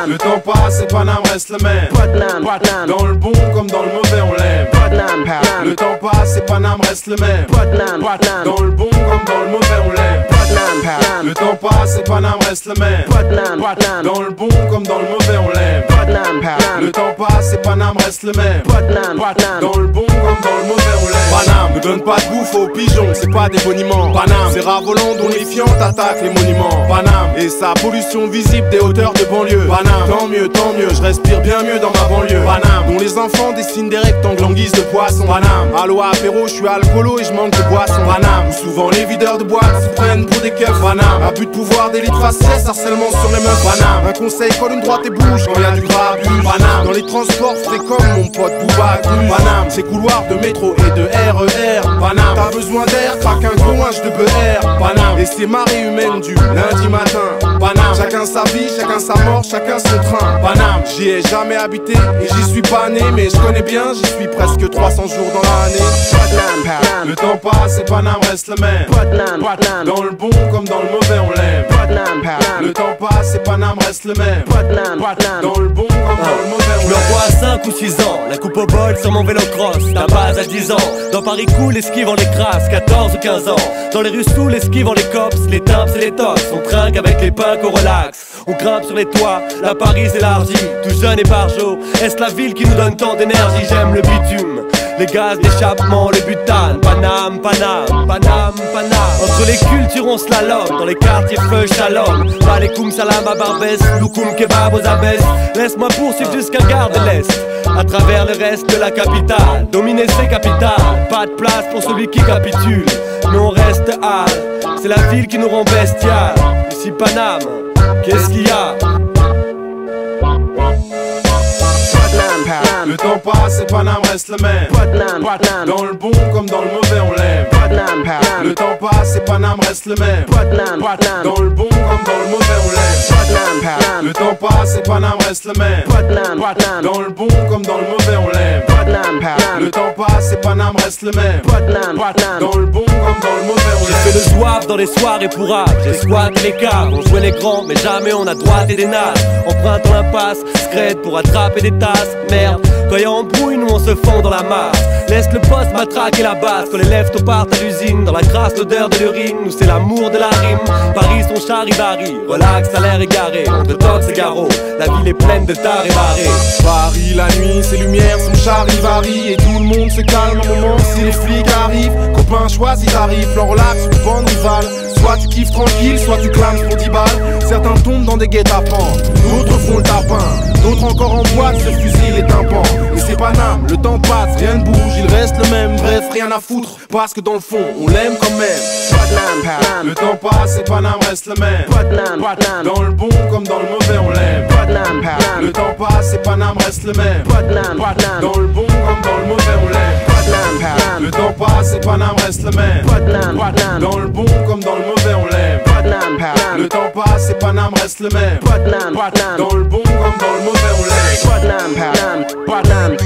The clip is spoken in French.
Le temps passe et Paname reste le même. Dans le bon comme dans le mauvais on l'aime. Le temps passe et Paname reste le même. Dans le bon comme dans le mauvais on l'aime. Le temps passe et Paname reste le même. Dans le bon comme dans le mauvais on l'aime. Le temps passe et Paname reste le même. Dans le bon comme dans le mauvais on l'aime. Paname ne donne pas de bouffe aux pigeons, c'est pas des boniments. Paname, c'est ravolant dont les fiantes attaquent les monuments. Paname, et sa pollution visible des hauteurs de banlieue. Paname, tant mieux, je respire bien mieux dans ma banlieue. Paname, dont les enfants dessinent des rectangles en guise de poisson. Paname, allo apéro, je suis alcoolo et je manque de boisson. Paname, où souvent les videurs de boîte se prennent pour des keufs. Paname, abus de pouvoir, d'élite faciès, harcèlement sur les meufs. Paname, un conseil, colle une droite et bouge quand y'a du grabuge. Paname, dans les transports, fais comme mon pote Bouba Cruz. Paname, ces couloirs de métro et de RER. Paname, t'as besoin d'air, craque un gros H de BR. Paname, et c'est marée humaine du lundi matin. Paname, chacun sa vie, chacun sa mort, chacun son train. Paname, j'y ai jamais habité et j'y suis pas né, mais je connais bien, j'y suis presque 300 jours dans l'année. Le temps passe et Paname reste le même. Dans le bon comme dans le mauvais on l'aime. Le temps passe et Paname reste le même. Dans le bon comme dans le mauvais on l'aime. Je me revois à 5 ou 6 ans, la coupe au bol sur mon vélo cross. La base à 10 ans, dans Paris cool, l'esquive on les crasse. 14 ou 15 ans, dans les rues sous l'esquive on les cops. Les timps et les tops, on trinque avec les punks, on relaxe. On grimpe sur les toits, la Paris élargie. Tout jeune et barjot, est-ce la ville qui nous donne tant d'énergie? J'aime le bitume, les gaz d'échappement, le butane. Paname, Paname, Paname, Paname. Entre les cultures on slalom, dans les quartiers feu shalom. Malekoum salam à Barbès, loukoum kebab aux abesses. Laisse-moi poursuivre jusqu'à Gare de l'Est, à travers le reste de la capitale. Dominer ses capitales, pas de place pour celui qui capitule. Nous on reste hâle, c'est la ville qui nous rend bestial. Ici Paname, qu'est-ce qu'il y a? Le temps passe et Paname reste le même. Dans le bon comme dans le mauvais on l'aime. Le temps passe et Paname reste le même. Dans le bon comme dans le mauvais on l'aime. Le temps passe et Paname reste le même. Dans le bon comme dans le mauvais on l'aime. Le temps passe et Paname reste le même. Dans le bon comme dans le mauvais on l'aime. J'ai fait le zouave dans les soirées pour rap. J'ai squatté les caves, on jouait les grands mais jamais on a droité des nasses. Empruntant l'impasse, scred pour attraper des tasses. Merde, quand y'a embrouille, nous on se fond dans la masse. Laisse le poste matraquer la base. Quand les lèvres partent à l'usine, dans la crasse l'odeur de l'urine. Nous c'est l'amour de la rime. Paris son charivari, relax à l'air égaré. Entre tox et garrot, la ville est pleine de tares et barrés. Paris la nuit, ses lumières, son charivari. Et tout le monde se calme un moment si les flics arrivent. Copains choisis tarifs, plan relax ou bande rivale. Soit tu kiffes tranquille, soit tu clames pour 10 balles. Certains tombent dans des guet-apens, d'autres font le tapin. D'autres encore en boîte se fusillent les tympans. Et c'est Paname, le temps passe, rien ne bouge, il reste le même. Bref, rien à foutre, parce que dans le fond, on l'aime quand même. Le temps passe et Paname reste le même. Dans le bon comme dans le mauvais on l'aime. Le temps passe et Paname reste le même. Dans le bon comme dans le mauvais on l'aime. Le temps passe et Paname reste le même. Dans le bon comme dans le mauvais on l'aime. Le temps passe et Paname reste le même. Dans le bon comme dans le mauvais on l'aime. Paname.